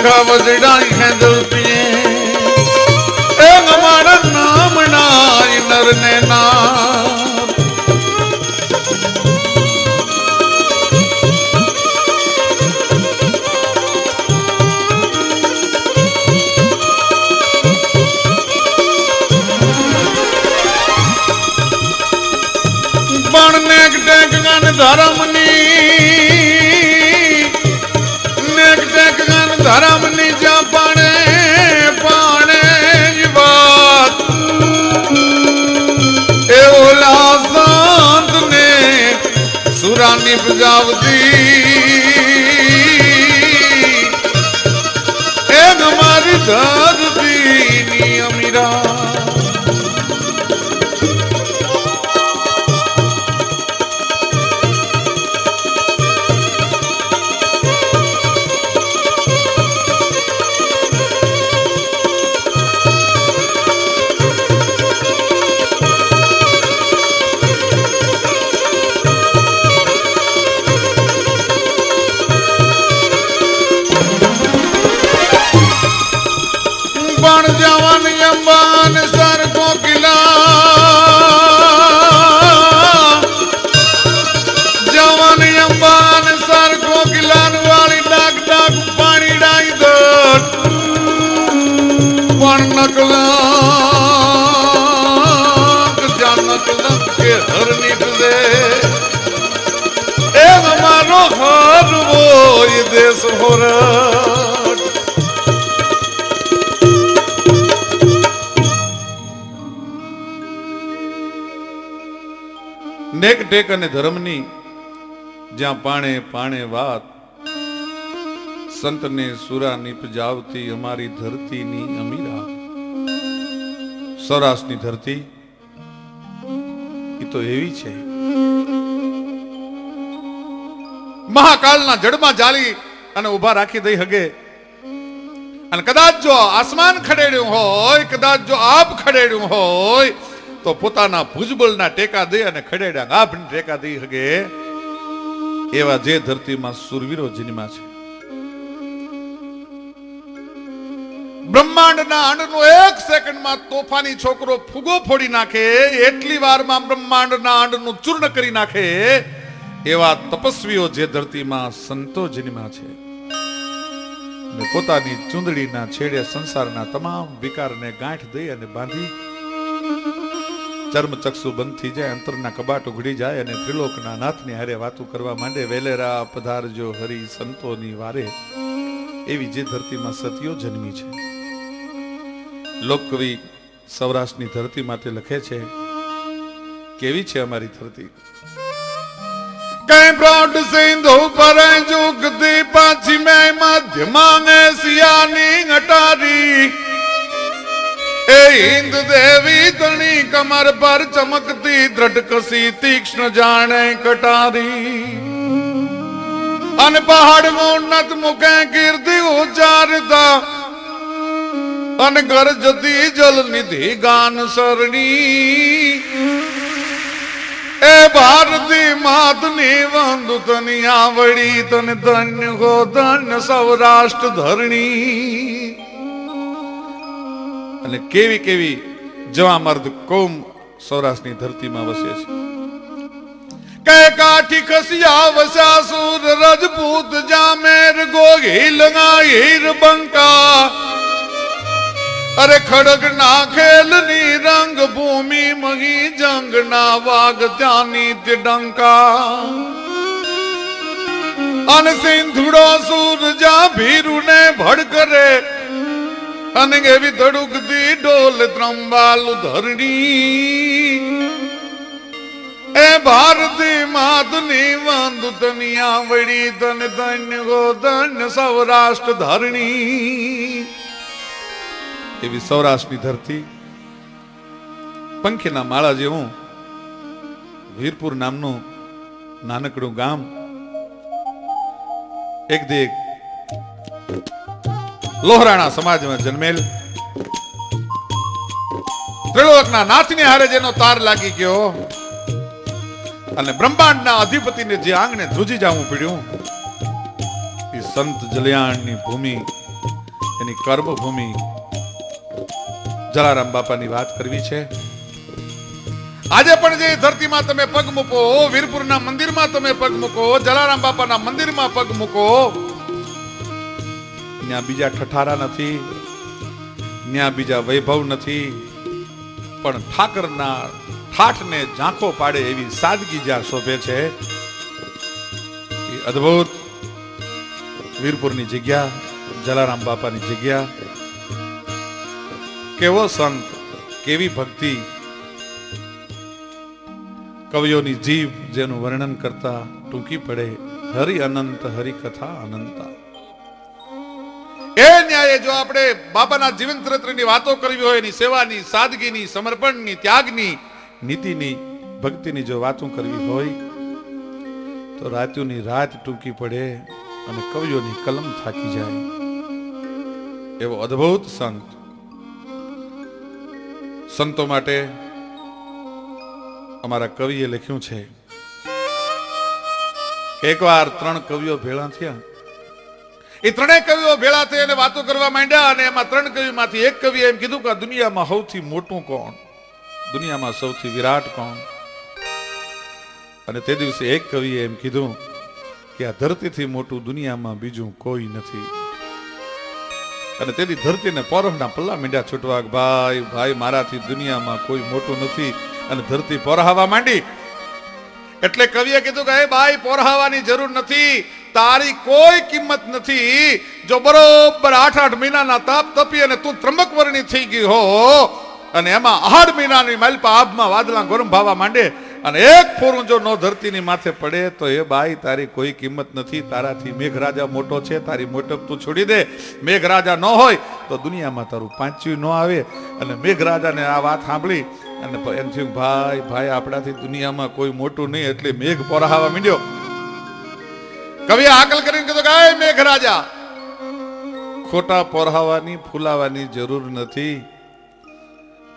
पंखा वजड़ा खेदती हमारा नाम नाय नर ने नाम पण नेक टेक गन धर्मनी नेक टेक गन धर्मनी जा पाने पाने बात ए ओला संत ने सुरानी बजावती ए हमारी धरती नी अमीरा जवान यम्बान सर को किला जवान यम्बान सर को किलान वाली डाक डाक पानी डाई दर पण नकला नकला के हर निकले ए हमारो हर वो ये देश हो रहा नेक टेक अने धर्मनी ज्या पाणे पाणे वात संत ने सुरा निपजावती हमारी धरती नी अमीरा सौराष्ट्र धरती तो एवी छे महाकाल ना जड़मा जाली अने उभा राखी दई हगे अने कदाच जो आसमान खडेड्યું होय कदाच जो आप खडेड्યું होय तो पोताना भुजबलना टेका दे अने खडेડા ગાભને ટેકા દઈ હગે એવા જે ધરતીમાં સુરવીરો જન્મ્યા છે બ્રહ્માંડના અંડનો 1 સેકન્ડમાં તોફાની છોકરો ફુગો ફોડી નાખે એટલી વારમાં બ્રહ્માંડના અંડનું ચૂર્ણ કરી નાખે એવા તપસ્વીઓ જે ધરતીમાં સંતો જન્મ્યા છે ને પોતાની ચુંદડીના છેડે સંસારના તમામ વિકારને ગાંઠ દઈ અને બાંધી चर्म चक्षु बंद थी जाए अंतरना कबाट उघड़ी जाए अने त्रिलोकना नाथनी हारे वातु करवा मांडे वेलेरा पधारजो हरि संतोनी वारे एवी जे धरती में सतियो जन्मी छे लोककवि सौराष्ट्रनी धरती माटे लखे छे केवी छे अमारी धरती कई ब्रॉड सिंधु पर जुगती पाछी में मध्य मांगे सियानी घटारी हिंद देवी तनी कमर पर चमकती दृढ़ कसी तीक्ष्ण जाने कटारी अन पहाड़ उन्नत मुखे कीर्ति उच्चारता अन गरजती जल निधि गान सरणी ए भारती मातनी वंदु तनी आवड़ी तन धन्य हो धन्य सौराष्ट्र धरणी અને કેવી કેવી જવા મર્દ કોમ સૌરાષ્ટ્રની ધરતીમાં વસે છે કે કાઠી ખસિયા વસા સુર રજપૂત જામેર ગોગી લગાઈર બંકા અરે ખડગ ના ખેલની રંગ ભૂમિ મહી જંગ ના વાગ ત્યાની તે ડંકા અન સિંધુડો સુર જા ભીરુ ને ભડ કરે अनेवी धड़ुकती डोल त्रंबालु धरणी ए भारती मातनी वंदु तनिया वड़ी तन धन्य गो धन्य सौराष्ट्र धरणी एवी सौराष्ट्र की धरती पंखीना माळा जेवुं वीरपुर नामनु नानकड़ुं गाम एक देख लोहराणा समाज में जन्मेल त्रिलोकना नाथनी हारे जेनो तार लागी गयो अने ब्रह्मांडना अधिपतिने जे आंगणे ધ્રુજી જાવું પડ્યું એ સંત જલિયાણની ભૂમિ એની કર્મભૂમિ જલારામ બાપાની વાત કરવી છે. આજે પણ જે ધરતીમાં તમે પગ મૂકો, વીરપુરના મંદિરમાં તમે પગ મૂકો, જલારામ બાપાના મંદિરમાં પગ મૂકો, ત્યાં બીજા ઠઠારા નથી, ત્યાં બીજા વૈભવ નથી, પણ ઠાકરના ઠાઠને ઝાંખો પાડે એવી સાદગી જ્યાં શોભે છે. એ અદ્ભુત વીરપુરની જગ્યા, જલારામ બાપાની જગ્યા. કેવો સંત, કેવી ભક્તિ, કવિઓની જીભ જેનું વર્ણન કરતા ટૂંકી પડે. હરિ અનંત, હરિ કથા અનંતા. એ ન્યાયે જો આપણે બાબાના જીવન ચરિત્રની વાતો કરવી હોય, એની સેવાની, સાદગીની, સમર્પણની, ત્યાગની, નીતિની, ભક્તિની જો વાતો કરવી હોય તો રાત્યુની રાત ટૂંકી પડે અને કવિઓની કલમ થાકી જાય. એવો અદ્ભુત સંત. સંતો માટે અમારા કવિએ લખ્યું છે. એકવાર 3 કવિઓ ભેળા થયા. એ 3 કવિઓ ભેળા થઈ અને વાતો કરવા માંડ્યા અને એમાં 3 કવિમાંથી એક કવિએ એમ કીધું કે દુનિયામાં સૌથી મોટું કોણ, દુનિયામાં સૌથી વિરાટ કોણ? અને તે દિવસે એક કવિએ એમ કીધું કે આ ધરતીથી મોટું દુનિયામાં બીજું કોઈ નથી. અને તેથી ધરતીને પોરહના પલ્લા મીંડ્યા છૂટવા. ભાઈ ભાઈ, મારાથી દુનિયામાં કોઈ મોટું નથી. અને ધરતી પોરહાવા માંડી. એટલે કવિએ કીધું કે ભાઈ, પોરહાવાની જરૂર નથી, તારી કોઈ કિંમત નથી. જો બરોબર 8 મહિનાના તાપ તપી અને તું ત્રંબક વર્ણી થઈ ગઈ હો અને એમાં 8 મહિનાની માલપા આભમાં વાદળા ગરમ ભાવા માંડે અને એક ફોરું જો નો ધરતીની માથે પડે તો એ બાઈ તારી કોઈ કિંમત નથી. તારાથી મેઘરાજા મોટો છે, તારી મોટપ તું છોડી દે. મેઘરાજા ન હોય તો દુનિયામાં તારું પાંચ્યું ન આવે. અને મેઘરાજાને આ વાત સાંભળી અને એમ થયું, ભાઈ ભાઈ, આપણાથી દુનિયામાં કોઈ મોટું નહીં. એટલે મેઘ પોરહાવા માંડ્યો. કવિએ આકલ કરીને કીધું કે મેઘરાજા, ખોટા પોરહાવાની, ફૂલાવાની જરૂર નથી.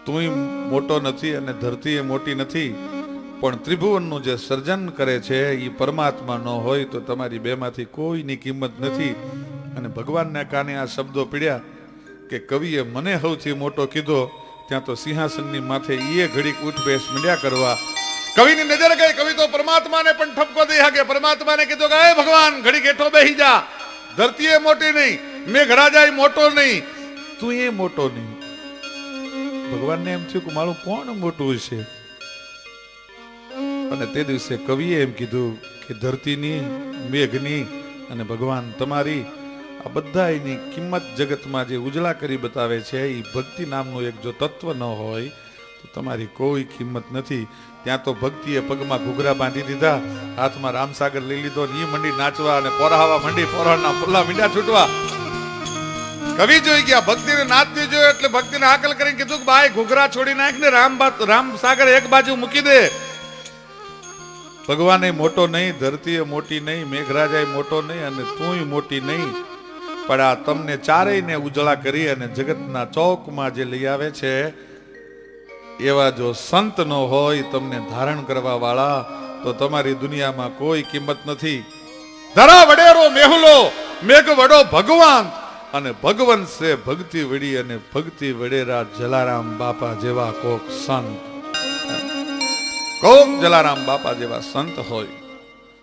તું મોટો નથી અને ધરતી એ મોટી નથી, પણ ત્રિભુવનનું જે સર્જન કરે છે એ પરમાત્મા ન હોય તો તમારી બેમાંથી કોઈની કિંમત નથી. અને ભગવાનના કાને આ શબ્દો પીડ્યા કે કવિએ મને સૌથી મોટો કીધો. ત્યાં તો સિંહાસનની માથે એ ઘડીક ઉઠ બેસ મીંડ્યા કરવા. કવિની નજર ગઈ. કવિ તો પરમાત્માને પણ ઠપકો દઈ શકે. પરમાત્માને કીધું કે ભગવાન, ઘડીક હેઠો બેસી જા. ધરતી એ મોટી નહીં, મેઘરાજા એ મોટો નહીં, તું એ મોટો નહીં. ભગવાનને એમ થયું કે મારું કોણ મોટું હશે? અને તે દિવસે કવિએ એમ કીધું કે ધરતીની, મેઘની અને ભગવાન તમારી, આ બધાની કિંમત જગતમાં જે ઉજળા કરી બતાવે છે એ ભક્તિ નામનું એક જો તત્વ ન હોય તો તમારી કોઈ કિંમત નથી. ત્યાં તો ભક્તિએ પગમાં ઘૂઘરા બાંધી દીધા, હાથમાં રામસાગર લઈ લીધો, ની મંડી નાચવા અને પોરહાવા મંડી, પોરહના પલ્લા મીંડ્યા છૂટવા. કવિ જોઈ ગયા, ભક્તિને નાચતી જોયો એટલે ભક્તિને આકલ કરીને કીધું કે ભાઈ, ઘૂઘરા છોડી નાખ ને, રામસાગર એક બાજુ મૂકી દે. ભગવાન મોટો નહીં, ધરતી એ મોટી નહીં, મેઘરાજા મોટો નહીં અને તું મોટી નહીં, પણ આ તમને ચારેયને ઉજળા કરી અને જગતના ચોકમાં જે લઈ આવે છે એવા જો સંત નો હોય તમને ધારણ કરવા વાળા, તો તમારી દુનિયામાં કોઈ કિંમત નથી. ધરા વડેરો મેહુલો, મેઘ વડો ભગવાન, અને ભગવંત છે ભક્તિ વડી અને ભક્તિ વડેરા જલારામ બાપા જેવા કોક સંત. કોક જલારામ બાપા જેવા સંત હોય.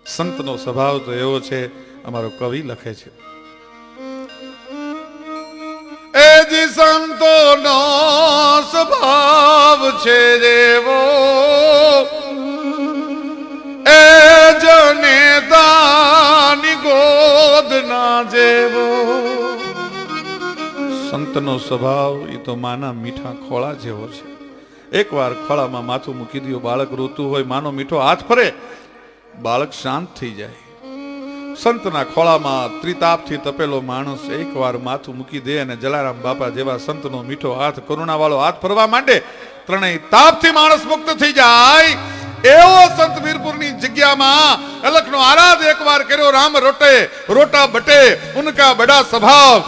સંતનો સ્વભાવ તો એવો છે, અમારો કવિ લખે છે, એ જી સંતોનો સ્વભાવ છે જેવો, એ જને દાની ગોદના જેવો. સંતનો સ્વભાવ એ તો માના મીઠા ખોળા જેવો છે. એકવાર ખોળામાં માથું મૂકી દો, બાળક રોતું હોય, માનો મીઠો હાથ ફરે, બાળક શાંત થઈ જાય. સંતના ખોળામાં ત્રિતાપથી તપેલો માણસ એકવાર માથું મૂકી દે અને જલારામ બાપા જેવા સંતનો મીઠો હાથ, કરુણાવાળો હાથ ફરવા માંડે, ત્રણેય તાપથી માણસ મુક્ત થઈ જાય. એવો સંત વીરપુરની જગ્યામાં અલખનો આરાધ એકવાર કર્યો. રામ રોટે રોટા બટે ઉનકા બડા સ્વભાવ.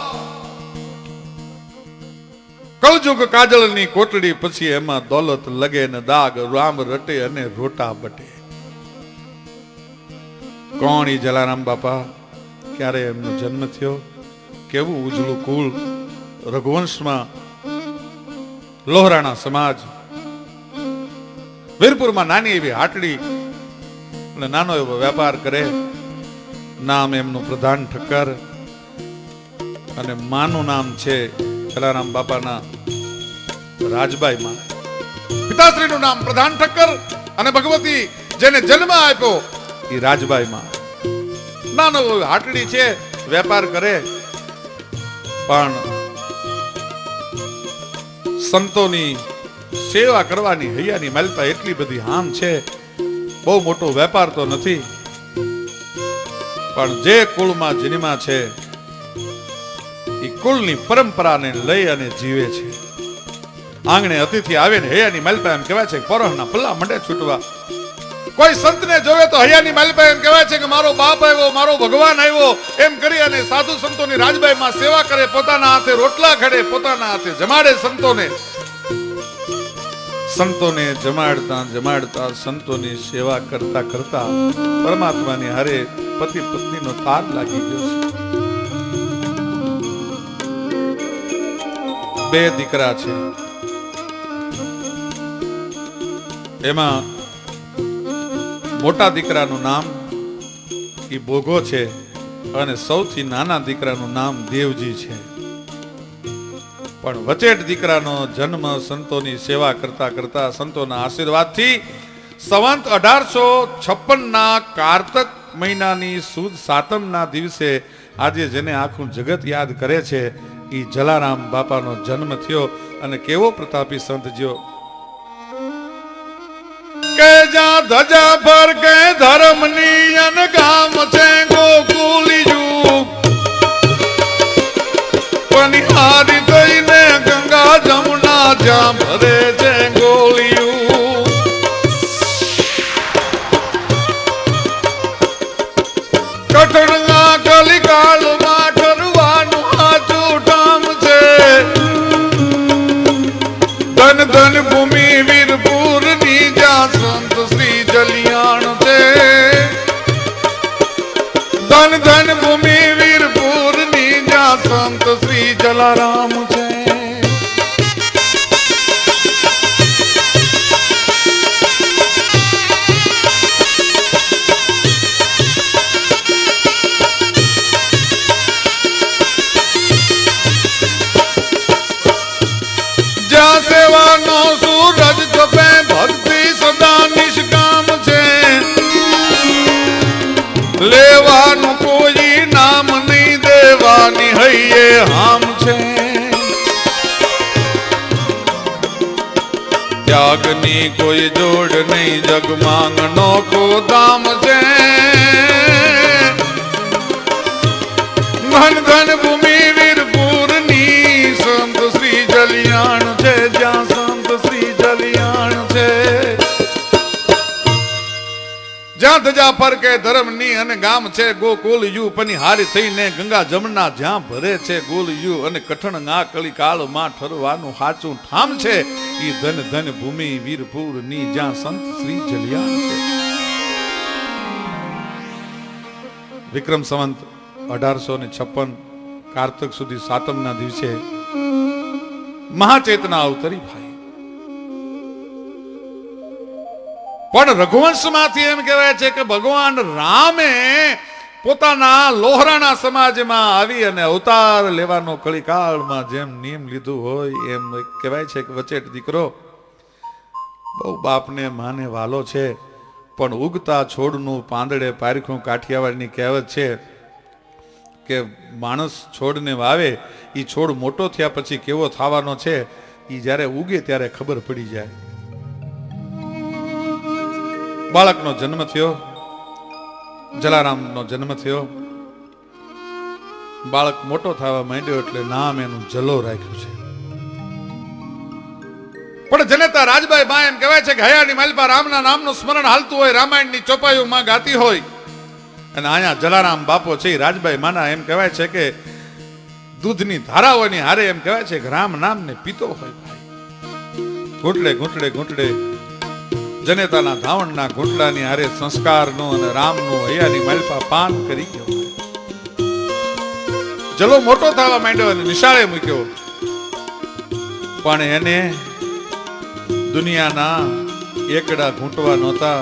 કલયુગ કાજળની કોટડી પછી એમાં દોલત લગે ને દાગ, રામ રટે અને રોટા બટે. કોણ ઈ જલારામ બાપા? ક્યારે એમનો જન્મ થયો? કેવું ઉજળું કુળ, રઘુવંશમાં લોહરાણા સમાજ વીરપુરમાં નાની એવી હાટડી અને નાનો એવો વેપાર કરે. નામ એમનું પ્રધાન ઠક્કર અને માનું નામ છે જલારામ બાપાના રાજબાઈ માં. પિતાશ્રીનું નામ પ્રધાન ઠક્કર અને ભગવતી જેને જન્મ આપ્યો એ રાજબાઈ માં. નાનો હાટડી છે, વેપાર કરે, પણ સંતોની સેવા કરવાની હૈયાની માલપા એટલી બધી હામ છે. બહુ મોટો વેપાર તો નથી, પણ જે કુળમાં જન્મા છે એ કુળની પરંપરાને લઈ અને જીવે છે. આંગણે અતિથિ આવે ને હૈયાની માલપા એમ કહેવાય છે કે પરોહના પલ્લા મંડે છૂટવા. કોઈ સંતને જોવે તો હૈયાની માલપા એમ કહેવાય છે કે મારો બાપ આવ્યો, મારો ભગવાન આવ્યો, એમ કરી અને સાધુ સંતોની રાજબાઈમાં સેવા કરે, પોતાના હાથે રોટલા ઘડે, પોતાના હાથે જમાડે સંતોને જમાડતા જમાડતા સંતોની સેવા કરતા કરતા પરમાત્માની હારે પતિ પત્નીનો તાર લાગી ગયો છે. 2 દીકરા છે. એમાં મોટા દીકરાનું નામ એ બોગો છે અને સૌથી નાના દીકરાનું નામ દેવજી છે. પણ વચેટ દીકરાનો જન્મ સંતોની સેવા કરતા કરતા સંતોના આશીર્વાદથી સંવંત 1856 ના કારતક મહિનાની સુદ સાતમના દિવસે આજે જેને આખું જગત યાદ કરે છે એ જલારામ બાપાનો જન્મ થયો. અને કેવો પ્રતાપી સંત જ્યો કે જા ધજા પર કે ધર્મની અનગામ છે ગોકુલિયું પનિહારી દઈને ગંગા જમુના જ્યાં ભરે છે ગોલિયું. કઠણના કલિકાળમાં ઠરવાનું હાચું ઠામ છે. ધન ધન ભૂમિ વીરપુરની જ્યાં સંત શ્રી જલિયાણ છે. ધન ધન ભૂમિ વીરપુરની જ્યાં સંત શ્રી જલારામ છે. જ્યાં સેવાનો સૂરજ તપે ભક્તિ સદા નિષ્કામ છે. લેવાનું કોઈ નામ નહીં, દેવાની હૈયે હામ છે. ત્યાગની કોઈ જોડ નહીં, જગમાંગનો કોદામ છે. ધન ધન ભૂમિ વીરપુરની સંત શ્રી જલિયાણ છે. જ્યાં સંત શ્રી જલિયાણ છે. જ્યાં ધજા પર કે ધર્મની અને ગામ છે ગોકુલ યુ પનિહારી થઈને ગંગા જમના જ્યાં ભરે છે ગોલ યુ અને કઠણ ના કળી કાળમાં ઠરવાનું હાચું ઠામ છે. ઈ ધન ધન ભૂમિ વીરપુર ની જ્યાં સંત શ્રી જલિયાણ છે. વિક્રમ સંવંત 1856 કારતક સુધી સાતમના દિવસે મહાચેતના અવતરી ભાઈ. પણ રઘુવંશમાંથી એમ કહેવાય છે કે ભગવાન રામે પોતાના લોહરાણા સમાજમાં આવી અને અવતાર લેવાનો કળીકાળમાં જેમ નિયમ લીધું હોય એમ કહેવાય છે કે વચેટ દીકરો બહુ બાપને માને વાલો છે, પણ ઉગતા છોડનું પાંદડે પારખું. કાઠિયાવાડની કહેવત છે કે માણસ છોડને વાવે, એ છોડ મોટો થયા પછી કેવો થવાનો છે એ જ્યારે ઉગે ત્યારે ખબર પડી જાય. બાળકનો જન્મ થયો, જલારામનો જન્મ થયો. બાળક મોટો થવા માંડ્યો એટલે નામ એનું જલો રાખ્યું છે. પણ જનેતા રાજબાઈ બા એમ કહેવાય છે કે હયાની માલપા રામના નામનું સ્મરણ હાલતું હોય, રામાયણની ચોપાઈઓમાં ગાતી હોય. અને અહીંયા જલારામ બાપો છે રાજબાઈ માના એમ કહેવાય છે કે દૂધની ધારાઓની હારે એમ કહેવાય છે કે રામ નામને પીતો હોય ભાઈ. ઘૂંટડે ઘૂંટડે ઘૂંટડે જનેતાના ધાવણના ઘૂંટડાની હારે સંસ્કારનું અને રામનું હૈયાની માલપા પાન કરી ગયો. જલો મોટો થવા માંડ્યો અને નિશાળે મૂક્યો. પણ એને દુનિયાના એકડા ઘૂંટવા નહોતા.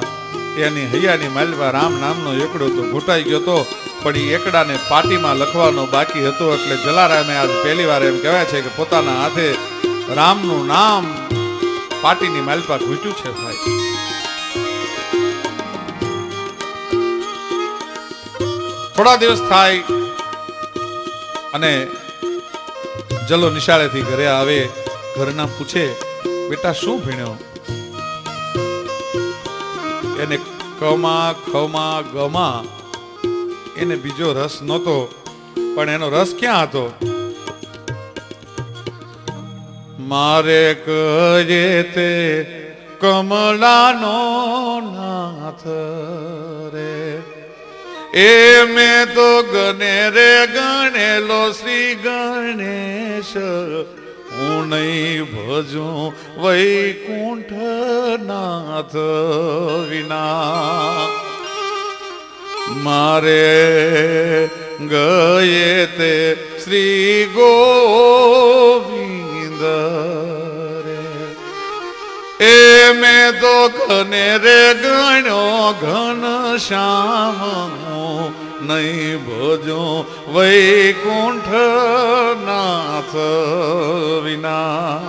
એની હૈયાની માલવા રામ નામનો એકડો તો ઘૂંટાઈ ગયો હતો, પણ એ એકડાને પાટીમાં લખવાનો બાકી હતો. એટલે જલારામે આજ પહેલી વાર એમ કહેવાય છે કે પોતાના હાથે રામનું નામ પાટીની માલપા ઘૂંટ્યું છે. ભાઈ થોડા દિવસ થાય અને જલો નિશાળેથી ઘરે આવે. ઘરના પૂછે, બેટા શું ભણ્યો? એને કમાં ખમાં ગમાં એને બીજો રસ નહોતો, પણ એનો રસ ક્યાં હતો? મારે કજે તે કમલાનો નાથ રે, એ મેં તો ગણે રે ગણેલો શ્રી ગણેશ, હું નહીં ભજું વૈકુંઠનાથ વિના. મારે ગયે તે શ્રી ગોવિંદ રે, એ મેં તો ઘને રે ગણ્યો ઘન શ્યામ, નહીં ભજો વૈકુંઠનાથ વિના.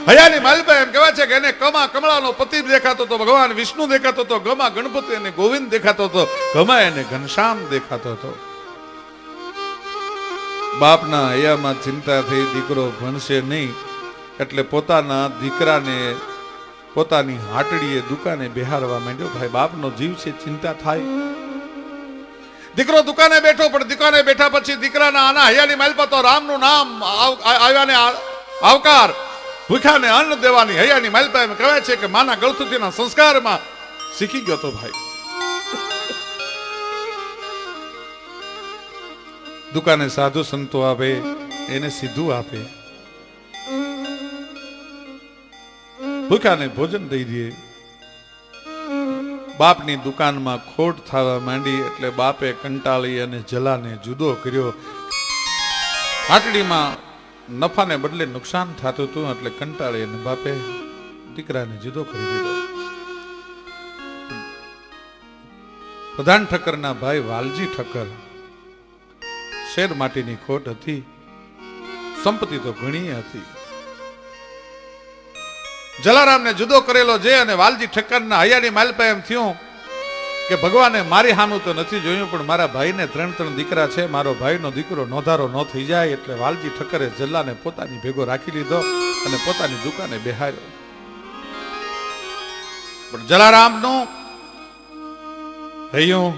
હયાની માલબા એમ કહેવાય છે કે એને કમા કમળાનો પતિ દેખાતો હતો, ભગવાન વિષ્ણુ દેખાતો હતો, ગમા ગણપતિ અને ગોવિંદ દેખાતો હતો, ગમા એને ઘનશ્યામ દેખાતો હતો. બાપના હૈયામાં ચિંતા થઈ, દીકરો ભણશે નહીં, એટલે પોતાના દીકરાને પોતાની હાટડીએ દુકાને બેહારવા માંડ્યો. ભાઈ બાપનો જીવ છે, ચિંતા થાય. દીકરો દુકાને બેઠો, પણ દુકાને બેઠા પછી દીકરાના આના હૈયાની માલપા તો રામનું નામ આવ્યાને આવકાર, ભૂખ્યાને અન્ન દેવાની હૈયાની માલપા એમ કહેવાય છે કે માના ગળથુથીના સંસ્કારમાં શીખી ગયો તો. ભાઈ દુકાને સાધુ સંતો આવે, એને સીધું આપે, ભૂખ્યાને ભોજન દઈ દે. બાપની દુકાનમાં ખોટ થવા માંડી, એટલે બાપે કંટાળી અને જલાને જુદો કર્યો. હાટડીમાં નફાને બદલે નુકસાન થતું હતું, એટલે કંટાળી અને બાપે દીકરાને જુદો કરી દીધો. પ્રધાન ઠક્કરના ભાઈ વાલજી ઠક્કર, શેર માટીની ખોટ હતી, સંપત્તિ તો ઘણી હતી. જલારામને જુદો કરેલો જે અને વાલજી ઠક્કરના હૈયાની માલપા એમ થયું કે ભગવાને મારી સામું તો નથી જોયું, પણ મારા ભાઈને 3 દીકરા છે, મારો ભાઈનો દીકરો નોધારો ન થઈ જાય. એટલે વાલજી ઠક્કરે જલાને પોતાની ભેગો રાખી લીધો અને પોતાની દુકાને બેહાર્યો. પણ જલારામનું હૈયું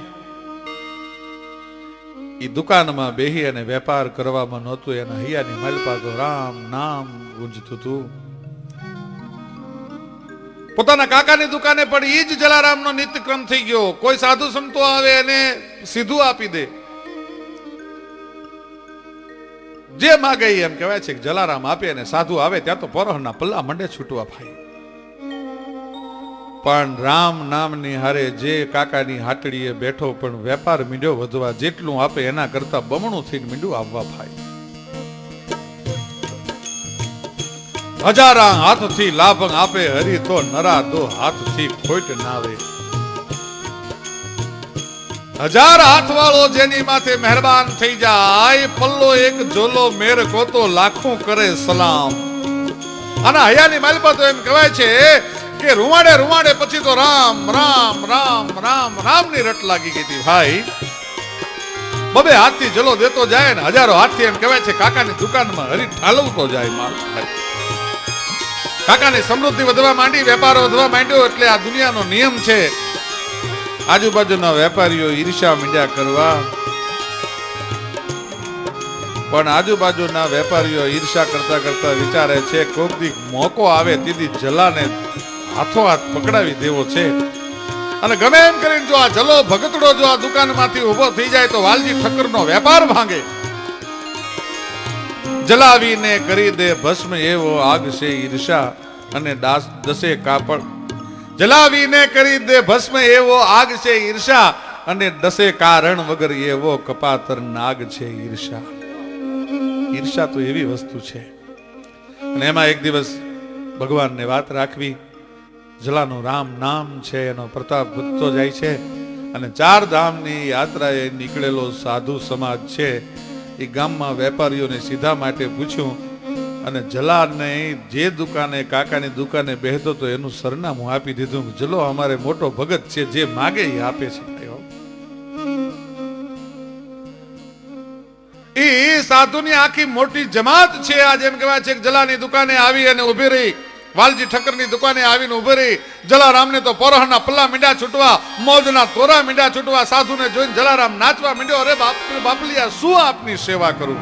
એ દુકાનમાં બેહી અને વેપાર કરવામાં નહોતું. એના હૈયાની માલપા તો રામ નામ ગુંજતું હતું. પોતાના કાકાની દુકાને પણ ઈ જ જલારામનો નિત્યક્રમ થઈ ગયો. કોઈ સાધુ સંતો આવે એને સીધું આપી દે, જે માગે એમ કહેવાય છે કે જલારામ આપે, અને સાધુ આવે ત્યાં તો પરોહના પલ્લા મંડે છૂટવા. ભાઈ પણ રામ નામની હારે જે કાકાની હાટડીએ બેઠો, પણ વેપાર મીંડ્યો વધવા. જેટલું આપે એના કરતા બમણું થઈને મીંડું આવવા. ભાઈ હજારા હાથથી લાભ આપે હરી, તો નરા દો હાથથી ખોટ નાવે. 1000 હાથ વાળો જેની માથે મહેરબાન થઈ જાય, પલ્લો એક જોલો મેર કો તો લાખો કરે સલામ. આના હૈયાની માલપા તો એમ કહેવાય છે કે રૂવાડે રૂવાડે પછી તો રામ રામ રામ રામ રામની રટ લાગી ગઈ હતી. ભાઈ બબે હાથથી જલો દેતો જાય ને હજારો હાથથી એમ કહેવાય છે કાકાની દુકાનમાં હરી ઠાલવતો જાય. મારો ભાઈ કાકાની સમૃદ્ધિ વધવા માંડી, વેપાર વધવા માંડ્યો. એટલે આ દુનિયાનો નિયમ છે. આજુબાજુના વેપારીઓ ઈર્ષ્યા મીંડ્યા કરવા, પણ આજુબાજુના વેપારીઓ ઈર્ષ્યા કરતા કરતા વિચારે છે કોક દી મોકો આવે તેથી જલાને હાથો હાથ પકડાવી દેવો છે. અને ગમે એમ કરીને જો આ જલો ભગતડો જો આ દુકાનમાંથી ઉભો થઈ જાય તો વાલજી ઠક્કરનો વેપાર ભાંગે. જલાવીને કરી દે ભસ્મ એવો આગ છે ઈર્ષા, અને દસે કાપડ જલાવીને કરી દે ભસ્મ એવો આગ છે ઈર્ષા, અને દસે કારણ વગર એવો કપાતર નાગ છે ઈર્ષા. ઈર્ષા તો એવી વસ્તુ છે અને એમાં એક દિવસ ભગવાનને વાત રાખવી, જલાનું રામ નામ છે એનો પ્રતાપ વધતો જાય છે, અને 4 ધામની યાત્રાએ નીકળેલો સાધુ સમાજ છે એ ગામમાં વેપારીઓને સીધા માટે પૂછ્યું, અને જલાને જે દુકાને કાકાની દુકાને બેહતો તો એનું સરનામું આપી દીધું. જલો અમારે મોટો ભગત છે, જે માગે એ આપે છે. એ સાધુની આખી મોટી જમાત છે. આજે એમ કહેવાય છે કે જલાની દુકાને આવી અને ઉભી રહી, વાલજી ઠક્કરની દુકાને આવીને ઉભી રહી. જલારામને તો પોરહના પલ્લા મીંડા છૂટવા, મોજના તોરા મીંડા છૂટવા. સાધુને જોઈને જલારામ નાચવા મીંડ્યો. અરે બાપલિયા, શું આપની સેવા કરું?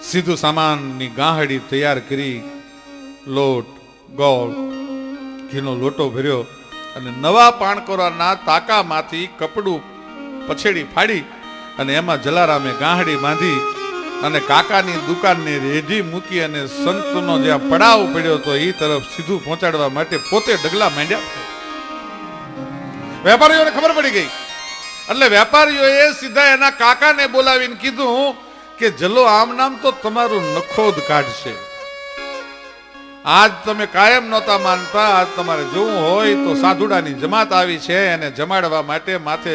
સીધું સામાનની ગાહડી તૈયાર કરી, લોટ, ગોળ, ઘીનો લોટો ભર્યો, અને નવા પાણકોરાના તાકામાંથી કપડું પછેડી ફાડી અને એમાં જલારામે ગાહડી બાંધી અને કાકાની દુકાનને રેઢી મૂકી અને સંતનો જ્યાં પડાવ પડ્યો તો એ તરફ સીધું પહોંચાડવા માટે પોતે ડગલા માંડ્યા. વેપારીઓને ખબર પડી ગઈ એટલે વેપારીઓએ સીધા એના કાકાને બોલાવીને કીધું કે જલો આમ નામ તો તમારું નખોદ કાઢશે. આજ તમે કાયમ નહોતા માનતા, આજ તમારે જોવું હોય તો સાધુડાની જમાત આવી છે, એને જમાડવા માટે માથે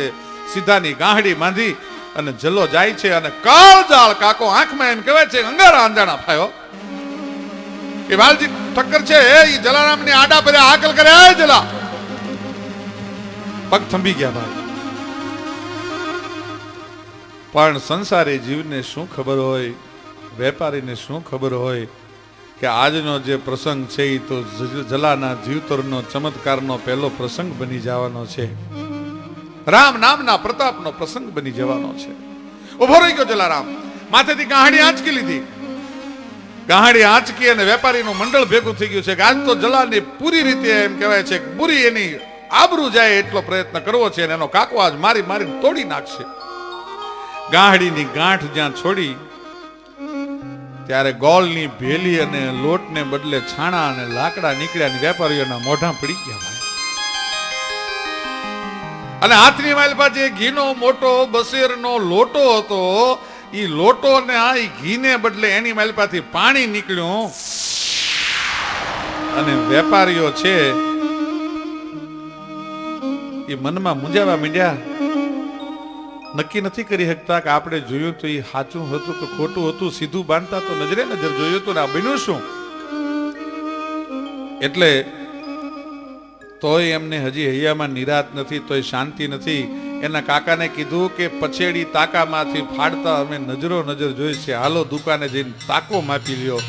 સીધાની ગાંહડી બાંધી અને જલો જાય છે. અને કાળજાળ કાકો આંખમાં એમ કહેવાય છે અંગારા અંજાણા ફાયો કે વાલજી ઠક્કર છે એ જલારામની આડા પર આકલ કરે. આ જલા પગ થંભી ગયા ભાઈ. પણ સંસારી જીવને શું ખબર હોય, વેપારીને શું ખબર હોય કે આજનો જે પ્રસંગ છે એ તો જલાના જીવતરનો ચમત્કારનો પહેલો પ્રસંગ બની જવાનો છે. રામ નામના પ્રતાપનો પ્રસંગ બની જવાનો છે. ઉભો રહી ગયો જલારામ, માથેથી ગાહડી આંચકી લીધી. ગાહડી આંચકી અને વેપારીનું મંડળ ભેગું થઈ ગયું છે કે આજ તો જલાની પૂરી રીતે એમ કહેવાય છે કે પૂરી એની આબરૂ જાય એટલો પ્રયત્ન કરવો છે, અને એનો કાકો આજ મારી મારી તોડી નાખશે. ગાહડીની ગાંઠ જ્યાં છોડી ત્યારે ગોળની ભેલી અને લોટને બદલે છાણા અને લાકડા નીકળ્યા અને વેપારીઓના મોઢા પડી ગયા. અને હાથની માલપા જે ઘીનો મોટો બસેરનો લોટો હતો, એ લોટો ને આ ઘીને બદલે એની માલપાથી પાણી નીકળ્યું. અને વેપારીઓ છે એ મનમાં મૂંઝાવા માંડ્યા. નક્કી નથી કરી શકતા કે આપણે જોયું તો એ સાચું હતું કે ખોટું હતું. સીધું બાંધતા તો નજરે નજર જોયું હતું ને આ બન્યું શું? એટલે તોય એમને હજી હૈયામાં નિરાત નથી, તોય શાંતિ નથી. એના કાકાને કીધું કે પછેડી તાકામાંથી ફાડતા અમે નજરો નજર જોઈ છે, હાલો દુકાને જઈને તાકો માપી લ્યો.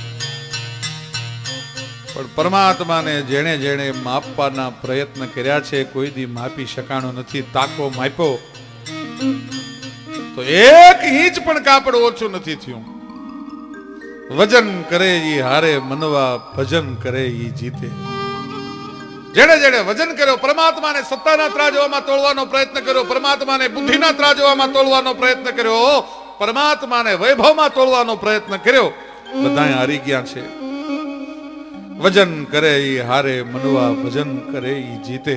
પણ પરમાત્માને જેણે જેણે માપવાના પ્રયત્ન કર્યા છે કોઈ દી માપી શકાણો નથી. તાકો માપ્યો તો 1 ઇંચ પણ કાપડ ઓછું નથી થયું. વજન કરે ઈ હારે મનવા, ભજન કરે ઈ જીતે. જેણે જેણે વજન કર્યો, પરમાત્માને સત્તાના ત્રાજવામાં તોડવાનો પ્રયત્ન કર્યો, પરમાત્માને બુદ્ધિના ત્રાજવામાં તોડવાનો પ્રયત્ન કર્યો, પરમાત્માને વૈભવમાં તોડવાનો પ્રયત્ન કર્યો, બધાએ હારી ગયા છે. વજન કરે ઈ હારે મનવા, ભજન કરે ઈ જીતે.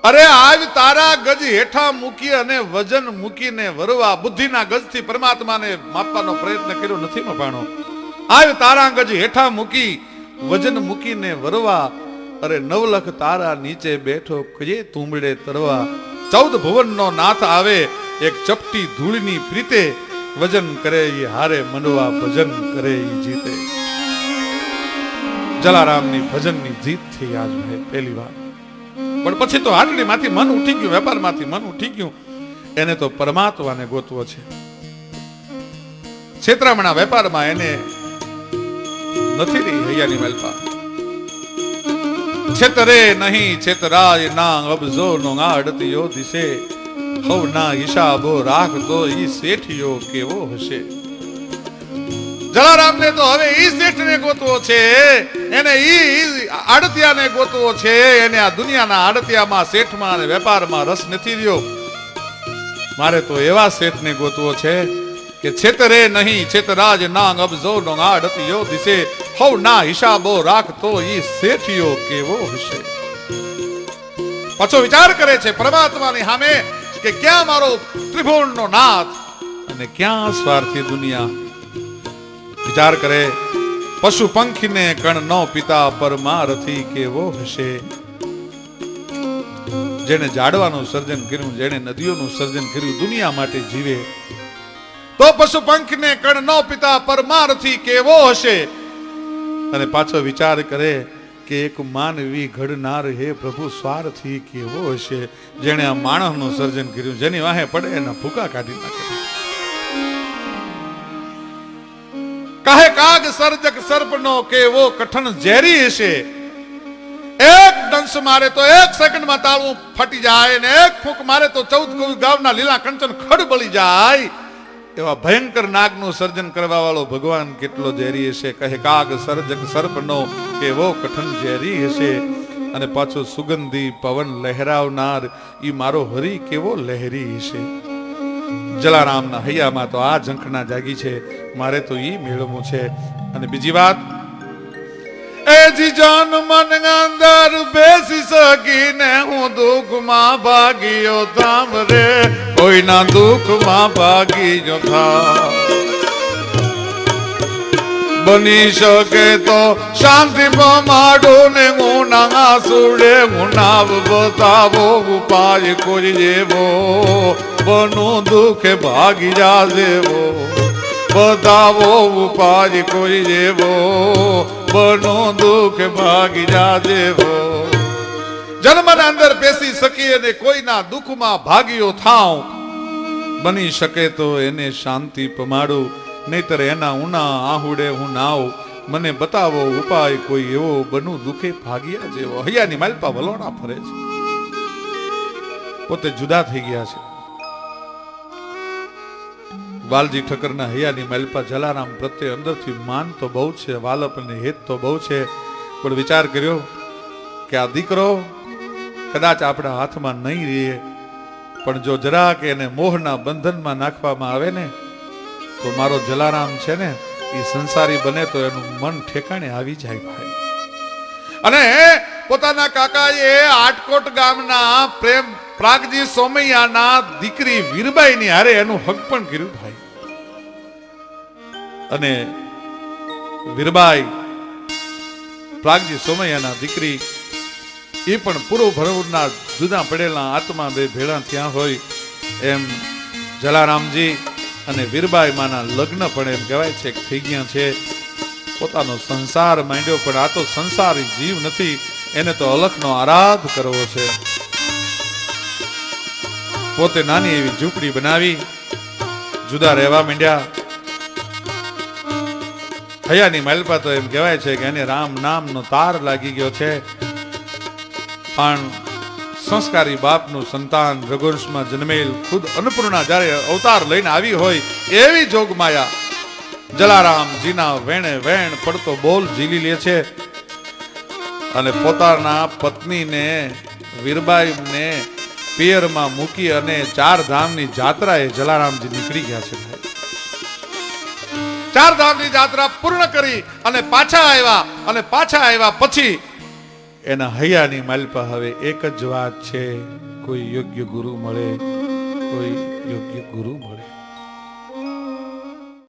અરે આજ તારા ગજ હેઠા મૂકી અને વજન મૂકીને વરવા, બુદ્ધિના ગજથી પરમાત્માને માપવાનો પ્રયત્ન કર્યો, નથી મપાણો. આજ તારા ગજ હેઠા મૂકી વજન મૂકીને વરવા, અરે 9 લાખ તારા નીચે બેઠો કજે તુંબડે તરવા. 14 ભુવનનો નાથ આવે એક ચપટી ધૂળની પ્રીતે, વજન કરે ઈ હારે મનવા, ભજન કરે ઈ જીતે. જલારામની ભજનની જીત થઈ આજ ભાઈ પહેલી વાર. પણ પછી તો હાટડીમાંથી મન ઉઠી ગયું, વેપારમાંથી મન ઉઠી ગયું. એને તો પરમાત્માને ગોતવો છે. છેતરામણા વેપારમાં એને નથી રહી હૈયાની માલપા. છેતરે નહીં છેતરાય ના, અબજો નો આડતીયો દિશે, હવ ના હિસાબો રાખતો ઈ શેઠિયો કેવો હશે. જલારામને તો હવે ઈ શેઠને ગોતવો છે, એને ઈ આડતિયાને ગોતવો છે. એને આ દુનિયાના આડતિયામાં, શેઠમાં અને વેપારમાં રસ નથી રહ્યો. મારે તો એવા શેઠને ગોતવો છે કે છેતરે નહીં છેતરાજ નાંગ, અબજો નો આડતિયો દિશે, હવ ના હિસાબો રાખતો ઈ શેઠિયો કેવો હશે. પાછો વિચાર કરે છે પરમાત્માની સામે કે ક્યાં મારો ત્રિભુવનનો નાથ અને ક્યાં સ્વાર્થી દુનિયા. વિચાર કરે, પશુ પંખીને કણ નો પિતા પરમારથી કેવો હશે. જેને ઝાડવાનું સર્જન કર્યું, જેને નદીઓનું સર્જન કર્યું, દુનિયા માટે જીવે, તો પશુ પંખીને કણ નો પિતા પરમારથી કેવો હશે. અને પાછો વિચાર કરે કે એક માનવી ઘડનાર હે પ્રભુ સ્વાર્થી કેવો હશે. જેને આ માણસનું સર્જન કર્યું, જેની વાહે પડે એના ભૂકા કાઢી નાખે. કહે કાગ સર્જક સર્પનો કેવો કઠણ ઝેરી હશે. એક દંશ મારે તો એક સેકન્ડમાં તાળું ફાટી જાય, ને એક ફૂંક મારે તો 14 ગાવના લીલા કંચન ખડ બળી જાય. એવા ભયંકર નાગનું સર્જન કરવા વાળો ભગવાન કેટલો ઝેરી હશે. કહે કાગ સર્જક સર્પનો કેવો કઠણ ઝેરી હશે. અને પાછો સુગંધી પવન લહેરાવનાર ઈ મારો હરી કેવો લહેરી હશે. જલારામના હૈયામાં તો આ ઝંખના જાગી છે, મારે તો ઈ મેળવવું છે. અને બીજી વાત, એ જી જાન મન અંદર બેસી શકીને હું દુઃખમાં ભાગીયો થામ રે, કોઈના દુઃખમાં ભાગીયો થા. બની શકે તો શાંતિ પમાડો ને ગુના સુડે ગુનાવ બતાવો ઉપાય કોઈ જેવો, બનું દુઃખે ભાગી જા જેવો, બતાવો ઉપાય કોઈ જેવો, બનું દુઃખ ભાગી જા જેવો. જન્મના અંદર બેસી શકીએ ને કોઈના દુઃખમાં ભાગીયો થાવ. બની શકે તો એને શાંતિ પમાડું, નહીતર એના ઉના આહુડે હું નાવ. મને બતાવો ઉપાય કોઈ એવો, બનું દુઃખે ભાગ્યા જેવો. હૈયાની માલપા વલોણા ફરે છે, પોતે જુદા થઈ ગયા છે. વાલજી ઠક્કરના હૈયાની માલપા જલારામ પ્રત્યે અંદરથી માન તો બહુ છે, વાલપ અને હેત તો બહુ છે. પણ વિચાર કર્યો કે આ દીકરો કદાચ આપણા હાથમાં નહીં રહે, પણ જો જરાક એને મોહના બંધનમાં નાખવામાં આવે ને, તો મારો જલારામ છે ને એ સંસારી બને તો એનું મન ઠેકાણે આવી જાય ભાઈ. અને પોતાના કાકાએ આટકોટ ગામના પ્રેમ પ્રાગજી સોમૈયાના દીકરી વીરબાઈની હારે એનું હક પણ કર્યું ભાઈ. અને વીરબાઈ પ્રાગજી સોમૈયાના દીકરી, એ પણ પૂરો ભરવના જુદા પડેલા આત્મા બે ભેળા થયા હોય એમ જલારામજી અને વીરબાઈ માના લગ્ન પણ એમ કહેવાય છે થઈ ગયા છે. પોતાનો સંસાર માંડ્યો, પણ આ તો સંસારી જીવ નથી, એને તો અલખનો આરાધ કરવો છે. પોતે નાની એવી ઝૂંપડી બનાવી જુદા રહેવા માંડ્યા. હૈયાની માલપા તો એમ કહેવાય છે કે એને રામ નામનો તાર લાગી ગયો છે. પણ સંસ્કારી બાપનું સંતાન રઘુવંશમાં જન્મેલ ખુદ અન્નપૂર્ણા જ્યારે અવતાર લઈને આવી હોય એવી જોગમાયા જલારામજીના વેણે વેણ પડતો બોલ ઝીલી લે છે. અને પોતાના પત્નીને વીરબાઈને પિયરમાં મૂકી અને 4 ધામની જાત્રાએ જલારામજી નીકળી ગયા છે. 4 ધામની જાત્રા પૂર્ણ કરી અને પાછા આવ્યા. અને પાછા આવ્યા પછી એના હૈયાની માલપા હવે એક જ વાત છે, કોઈ યોગ્ય ગુરુ મળે, કોઈ યોગ્ય ગુરુ મળે.